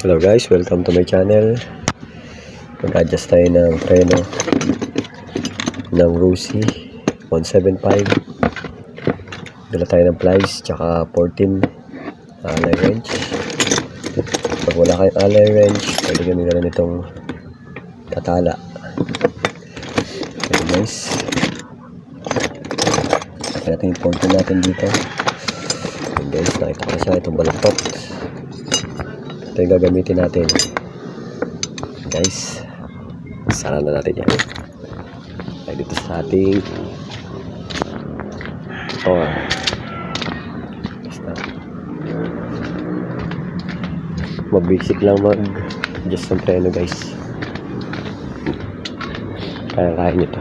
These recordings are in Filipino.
Hello guys, welcome to my channel. Mag-adjust tayo ng preno ng Rusi 175. Dala tayo ng plies tsaka 14 alay wrench. Pag wala kayong alay wrench, pwede nyo nila nitong tatala. Okay guys, kaya natin yung 14 natin dito. Okay guys, nakita ko na siya, itong balaktot. Ito yung gagamitin natin guys. Sara na natin yan ay dito sa ating basta mabasic lang mag-adjust ng preno guys. Kaya nito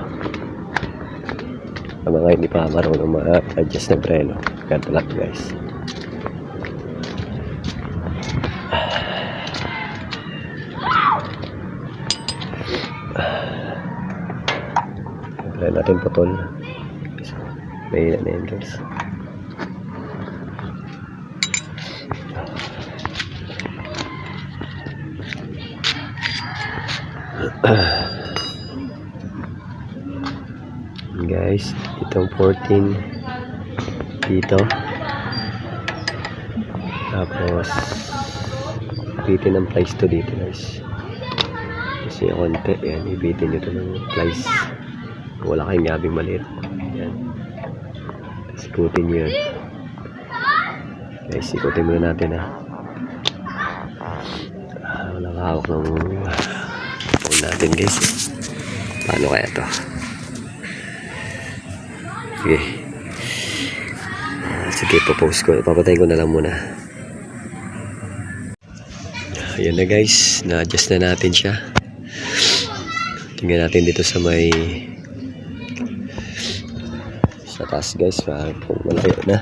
ang mga hindi pa marunong mag-adjust ng preno. Ganito lang guys. Try natin putol. May na yan guys. Guys, itong 14 dito. Tapos ibitin ng plies to dito guys. Kasi konti yan, ibitin nyo ito ng plies. Wala kayong gabing maliit. Yan. Sikutin nyo yun. Guys, sikutin muna natin ha. Walang hawak ng phone natin guys. Paano kaya to? Sige. Sige, popost ko. Papatay ko na lang muna. Ayan na guys. Na-adjust na natin siya. Tingnan natin dito sa may sa taas guys, kung malayo na.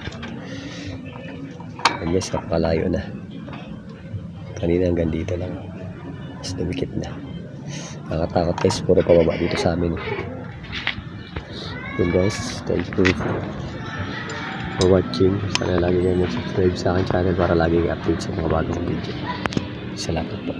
Ayan guys, kapalayo na. Kanina hanggang dito lang. Mas dumikit na. Nakatakot guys, puro pababa dito sa amin. Yun guys, thank you for watching. Sana lagi kayo mag-subscribe sa aking channel para lagi kayo update sa mga bagong video. Salamat po.